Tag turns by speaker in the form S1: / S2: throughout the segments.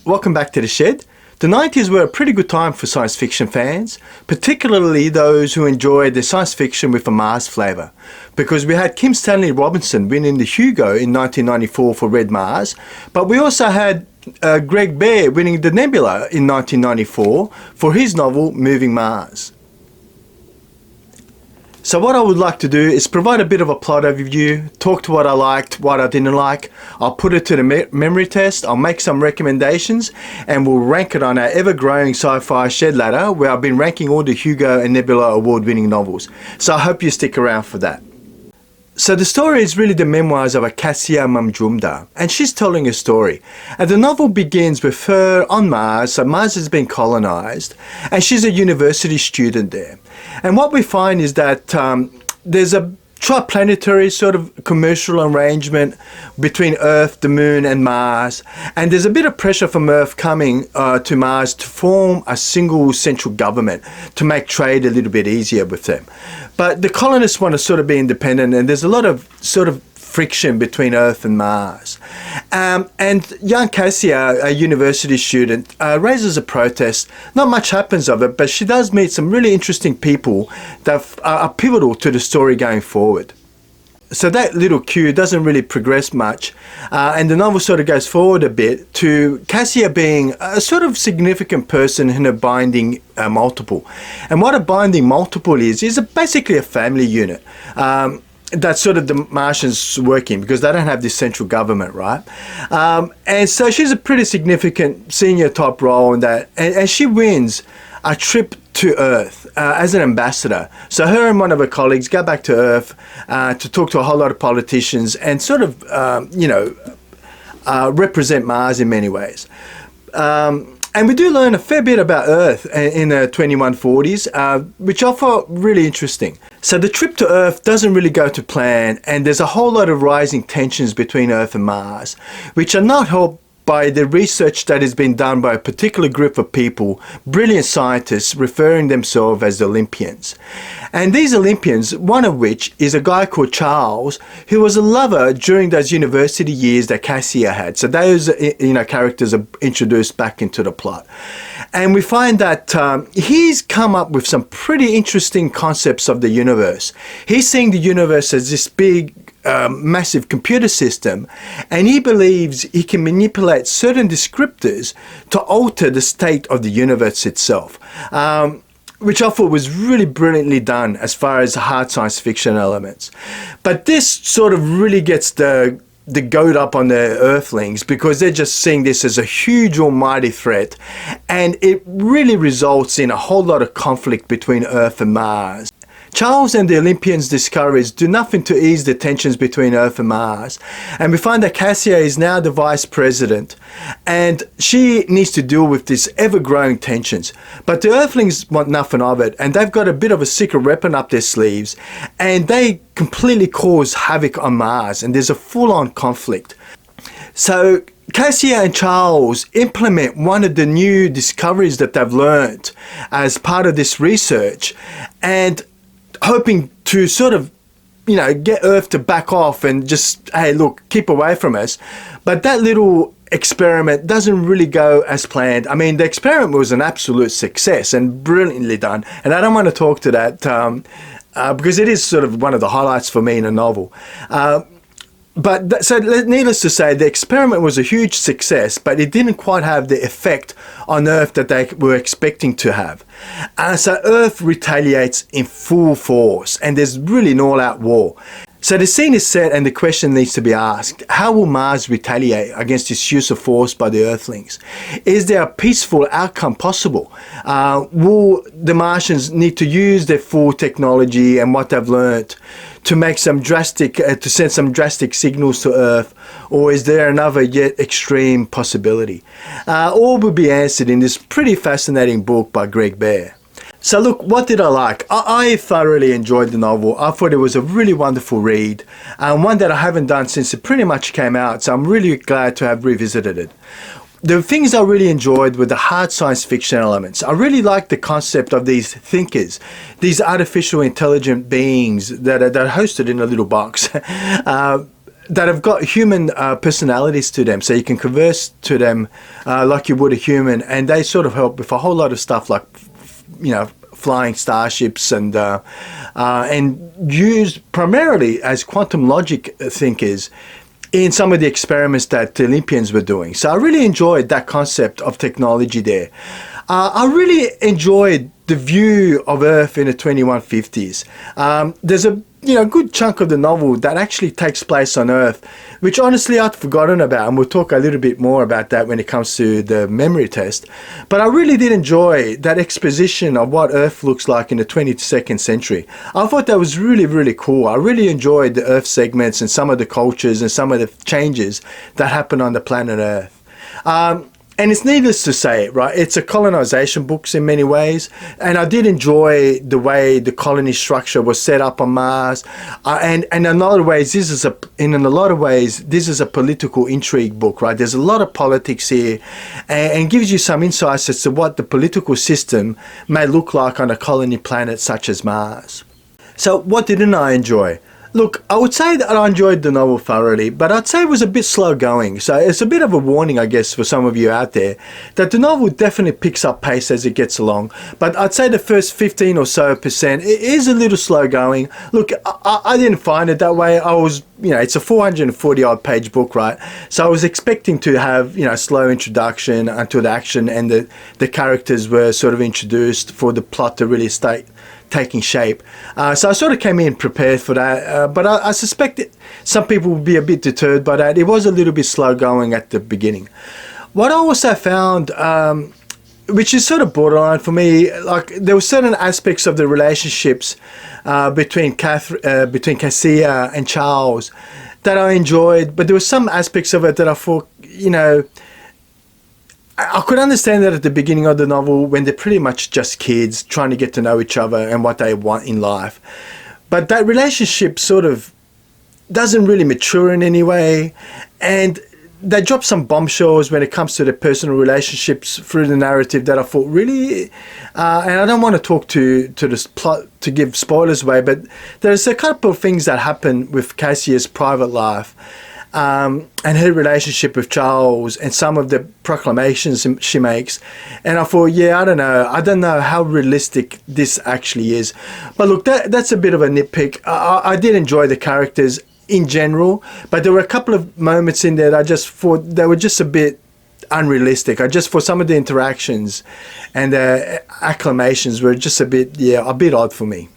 S1: welcome back to the shed. The 90s were a pretty good time for science fiction fans, particularly those who enjoyed the science fiction with a Mars flavour, because we had Kim Stanley Robinson winning the Hugo in 1994 for Red Mars, but we also had Greg Bear winning the Nebula in 1994 for his novel Moving Mars. So what I would like to do is provide a bit of a plot overview, talk to what I liked, what I didn't like. I'll put it to the memory test, I'll make some recommendations, and we'll rank it on our ever-growing sci-fi shed ladder where I've been ranking all the Hugo and Nebula award-winning novels. So I hope you stick around for that. So the story is really the memoirs of Acacia Mamjumda, and she's telling a story. And the novel begins with her on Mars, so Mars has been colonized, and she's a university student there. And what we find is that there's a triplanetary sort of commercial arrangement between Earth, the Moon and Mars, and there's a bit of pressure from Earth coming to Mars to form a single central government to make trade a little bit easier with them. But the colonists want to sort of be independent, and there's a lot of sort of friction between Earth and Mars. And young Cassia, a university student, raises a protest. Not much happens of it, but she does meet some really interesting people that are pivotal to the story going forward. So that little cue doesn't really progress much, and the novel sort of goes forward a bit to Cassia being a sort of significant person in a binding multiple. And what a binding multiple is basically a family unit. That's sort of the Martians working because they don't have this central government, right? And so she's a pretty significant senior top role in that, and she wins a trip to Earth as an ambassador. So her and one of her colleagues go back to Earth to talk to a whole lot of politicians and sort of, represent Mars in many ways. And we do learn a fair bit about Earth in the 2140s, which I thought really interesting. So the trip to Earth doesn't really go to plan, and there's a whole lot of rising tensions between Earth and Mars, which are not helped by the research that has been done by a particular group of people, brilliant scientists referring themselves as the Olympians. And these Olympians, one of which is a guy called Charles, who was a lover during those university years that Cassia had. So those characters are introduced back into the plot. And we find that he's come up with some pretty interesting concepts of the universe. He's seeing the universe as this big, massive computer system, and he believes he can manipulate certain descriptors to alter the state of the universe itself, which I thought was really brilliantly done as far as hard science fiction elements. But this sort of really gets the goat up on the Earthlings because they're just seeing this as a huge almighty threat, and it really results in a whole lot of conflict between Earth and Mars. Charles and the Olympians' discoveries do nothing to ease the tensions between Earth and Mars, and we find that Cassia is now the vice president, and she needs to deal with these ever-growing tensions. But the Earthlings want nothing of it, and they've got a bit of a secret weapon up their sleeves, and they completely cause havoc on Mars, and there's a full-on conflict. So Cassia and Charles implement one of the new discoveries that they've learned as part of this research, and hoping to sort of, get Earth to back off and just, hey, look, keep away from us. But that little experiment doesn't really go as planned. I mean, the experiment was an absolute success and brilliantly done. And I don't want to talk to that because it is sort of one of the highlights for me in a novel. So needless to say, the experiment was a huge success, but it didn't quite have the effect on Earth that they were expecting to have. So Earth retaliates in full force, and there's really an all-out war. So the scene is set and the question needs to be asked: how will Mars retaliate against this use of force by the Earthlings? Is there a peaceful outcome possible? Will the Martians need to use their full technology and what they've learned to make some to send some drastic signals to Earth, or is there another yet extreme possibility? All will be answered in this pretty fascinating book by Greg Bear. So look, what did I like? I thoroughly enjoyed the novel. I thought it was a really wonderful read, and one that I haven't done since it pretty much came out, so I'm really glad to have revisited it. The things I really enjoyed were the hard science fiction elements. I really liked the concept of these thinkers, these artificial intelligent beings that are hosted in a little box. that have got human personalities to them, so you can converse to them like you would a human, and they sort of help with a whole lot of stuff like, you know, flying starships and used primarily as quantum logic thinkers in some of the experiments that the Olympians were doing. So I really enjoyed that concept of technology there. I really enjoyed the view of Earth in the 2150s. There's a good chunk of the novel that actually takes place on Earth, which honestly I'd forgotten about, and we'll talk a little bit more about that when it comes to the memory test. But I really did enjoy that exposition of what Earth looks like in the 22nd century. I thought that was really, really cool. I really enjoyed the Earth segments and some of the cultures and some of the changes that happen on the planet Earth. And it's needless to say, right, it's a colonization book in many ways, and I did enjoy the way the colony structure was set up on Mars. And in a lot of ways, this is a political intrigue book, right? There's a lot of politics here, and gives you some insights as to what the political system may look like on a colony planet such as Mars. So what didn't I enjoy? Look, I would say that I enjoyed the novel thoroughly, but I'd say it was a bit slow going. So it's a bit of a warning, I guess, for some of you out there, that the novel definitely picks up pace as it gets along. But I'd say the first 15 or so percent, it is a little slow going. Look, I didn't find it that way. I was, it's a 440 odd page book, right? So I was expecting to have, slow introduction until the action and the characters were sort of introduced for the plot to really start taking shape. So I sort of came in prepared for that, but I suspect some people will be a bit deterred by that. It was a little bit slow going at the beginning. What I also found, which is sort of borderline for me, like there were certain aspects of the relationships between Cassia and Charles that I enjoyed, but there were some aspects of it that I thought, I could understand that at the beginning of the novel when they're pretty much just kids trying to get to know each other and what they want in life. But that relationship sort of doesn't really mature in any way. And they drop some bombshells when it comes to their personal relationships through the narrative that I thought really, and I don't want to talk to this plot to give spoilers away, but there's a couple of things that happen with Cassia's private life. And her relationship with Charles and some of the proclamations she makes. And I thought, I don't know how realistic this actually is. But look, that's a bit of a nitpick. I did enjoy the characters in general, but there were a couple of moments in there that I just thought they were just a bit unrealistic. I just, for some of the interactions and acclamations were just a bit odd for me.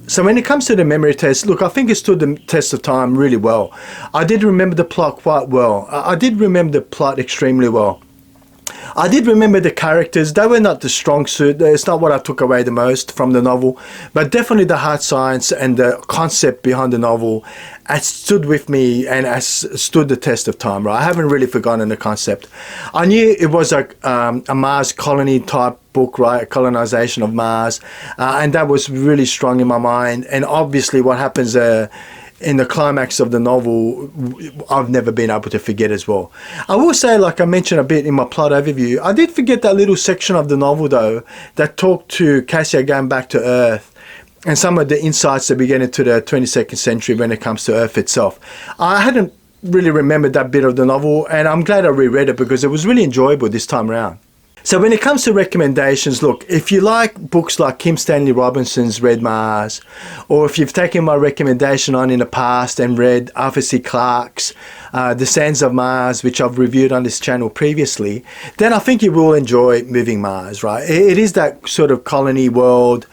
S1: So when it comes to the memory test, look, I think it stood the test of time really well. I did remember the plot quite well. I did remember the plot extremely well. I did remember the characters. They were not the strong suit. It's not what I took away the most from the novel, but definitely the hard science and the concept behind the novel has stood with me and has stood the test of time, right? I haven't really forgotten the concept. I knew it was a Mars colony type book, right? A colonization of Mars. And that was really strong in my mind. And obviously what happens in the climax of the novel, I've never been able to forget as well. I will say, like I mentioned a bit in my plot overview, I did forget that little section of the novel, though, that talked to Cassia going back to Earth and some of the insights that we get into the 22nd century when it comes to Earth itself. I hadn't really remembered that bit of the novel, and I'm glad I reread it because it was really enjoyable this time around. So when it comes to recommendations, look, if you like books like Kim Stanley Robinson's Red Mars, or if you've taken my recommendation on in the past and read Arthur C. Clarke's The Sands of Mars, which I've reviewed on this channel previously, then I think you will enjoy Moving Mars, right? It is that sort of colony world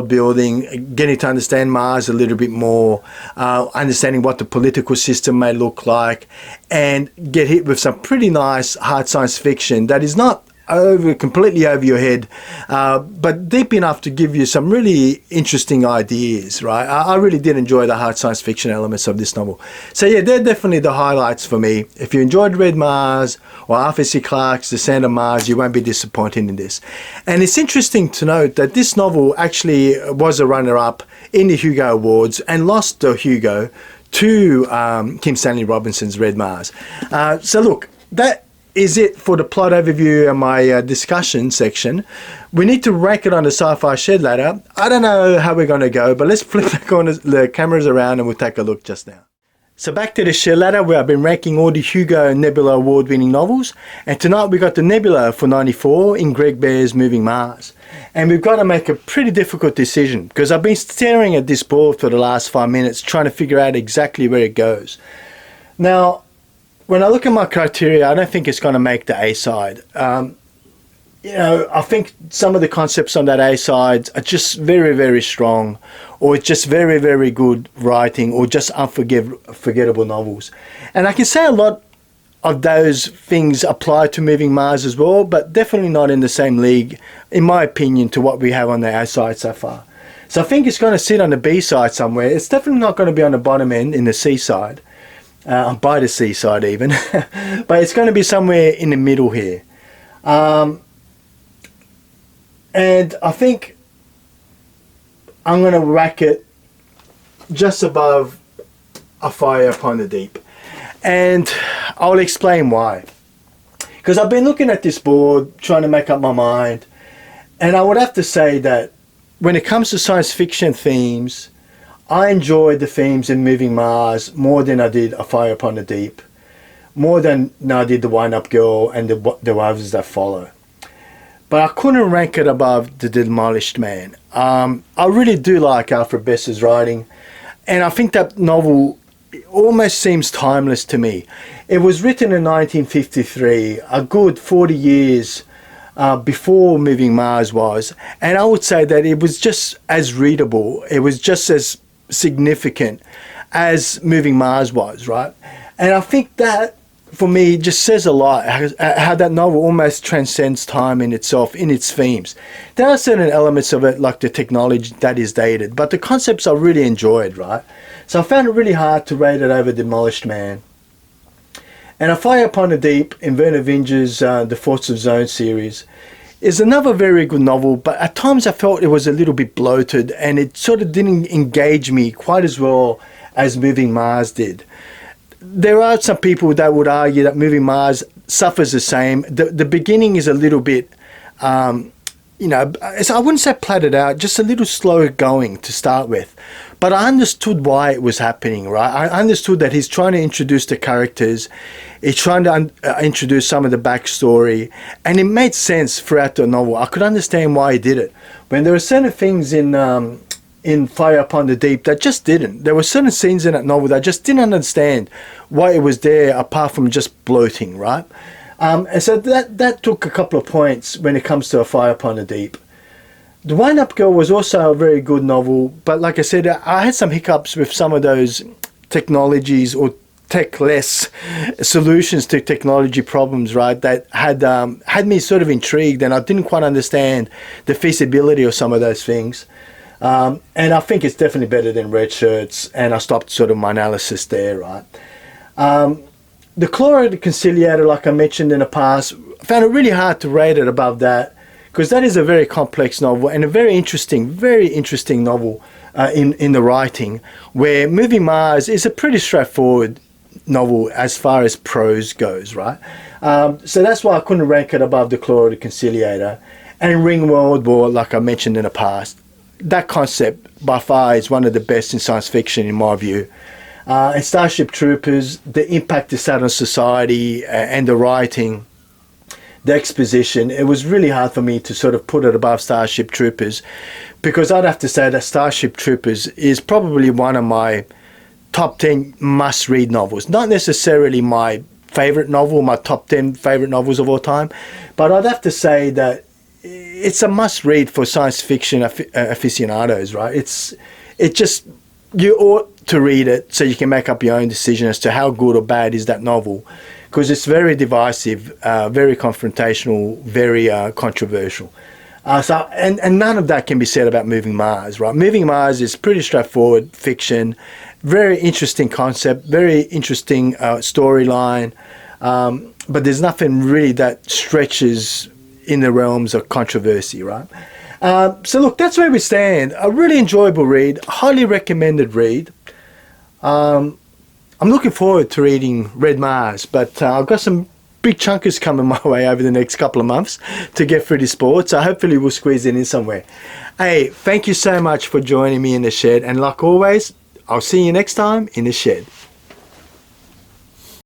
S1: building, getting to understand Mars a little bit more, understanding what the political system may look like, and get hit with some pretty nice hard science fiction that is not completely over your head, but deep enough to give you some really interesting ideas, right? I really did enjoy the hard science fiction elements of this novel. So yeah, they're definitely the highlights for me. If you enjoyed Red Mars or Arthur C. Clarke's The Sand of Mars, you won't be disappointed in this. And it's interesting to note that this novel actually was a runner-up in the Hugo Awards and lost the Hugo to Kim Stanley Robinson's Red Mars. So look, that is it for the plot overview and my discussion section. We need to rank it on the Sci-Fi Shed ladder. I don't know how we're going to go, but let's flip the cameras around and we'll take a look just now. So back to the shed ladder where I've been ranking all the Hugo and Nebula award-winning novels. And tonight we got the Nebula for 94 in Greg Bear's Moving Mars. And we've got to make a pretty difficult decision because I've been staring at this board for the last 5 minutes trying to figure out exactly where it goes. Now, when I look at my criteria, I don't think it's going to make the A-side. I think some of the concepts on that A-sides are just very, very strong, or it's just very, very good writing, or just unforgettable novels. And I can say a lot of those things apply to Moving Mars as well, but definitely not in the same league, in my opinion, to what we have on the A-side so far. So I think it's going to sit on the B-side somewhere. It's definitely not going to be on the bottom end in the C-side, by the C-side even, but it's going to be somewhere in the middle here. And I think I'm going to rack it just above A Fire Upon the Deep. And I'll explain why. Because I've been looking at this board, trying to make up my mind. And I would have to say that when it comes to science fiction themes, I enjoyed the themes in Moving Mars more than I did A Fire Upon the Deep. More than I did The Wind-Up Girl and the others that follow. But I couldn't rank it above The Demolished Man. I really do like Alfred Bess's writing, and I think that novel almost seems timeless to me. It was written in 1953, a good 40 years before Moving Mars was, and I would say that it was just as readable, it was just as significant as Moving Mars was, right? And I think that, for me, just says a lot, how that novel almost transcends time in itself, in its themes. There are certain elements of it, like the technology that is dated, but the concepts I really enjoyed, right? So I found it really hard to rate it over Demolished Man. And A Fire Upon the Deep in Werner Vinge's The Force of Zone series is another very good novel, but at times I felt it was a little bit bloated and it sort of didn't engage me quite as well as Moving Mars did. There are some people that would argue that Moving Mars suffers the same. The beginning is a little bit, I wouldn't say platted out, just a little slower going to start with. But I understood why it was happening, right? I understood that he's trying to introduce the characters. He's trying to introduce some of the backstory. And it made sense throughout the novel. I could understand why he did it. When there were certain things in Fire Upon the Deep that just didn't. There were certain scenes in that novel that I just didn't understand why it was there apart from just bloating, right? And so that took a couple of points when it comes to A Fire Upon the Deep. The Wind-Up Girl was also a very good novel, but like I said, I had some hiccups with some of those technologies or tech-less solutions to technology problems, right, that had me sort of intrigued, and I didn't quite understand the feasibility of some of those things. And I think it's definitely better than Red Shirts, and I stopped sort of my analysis there, right? The Chloride Conciliator, like I mentioned in the past, I found it really hard to rate it above that, because that is a very complex novel and a very interesting novel in the writing, where Moving Mars is a pretty straightforward novel as far as prose goes, right? So that's why I couldn't rank it above The Chloride Conciliator. And Ring World War, like I mentioned in the past, that concept by far is one of the best in science fiction in my view. And Starship Troopers, the impact it's had on society and the writing, the exposition, it was really hard for me to sort of put it above Starship Troopers, because I'd have to say that Starship Troopers is probably one of my top 10 must-read novels. Not necessarily my favorite novel, my top 10 favorite novels of all time, but I'd have to say that it's a must-read for science fiction aficionados, right? You ought to read it so you can make up your own decision as to how good or bad is that novel, because it's very divisive, very confrontational, very controversial. And none of that can be said about Moving Mars, right? Moving Mars is pretty straightforward fiction, very interesting concept, very interesting storyline, but there's nothing really that stretches in the realms of controversy, right? So look, that's where we stand. A really enjoyable read, highly recommended read. I'm looking forward to reading Red Mars, but I've got some big chunkers coming my way over the next couple of months to get through this board, so hopefully we'll squeeze it in somewhere. Hey, thank you so much for joining me in the shed, and like always, I'll see you next time in the shed.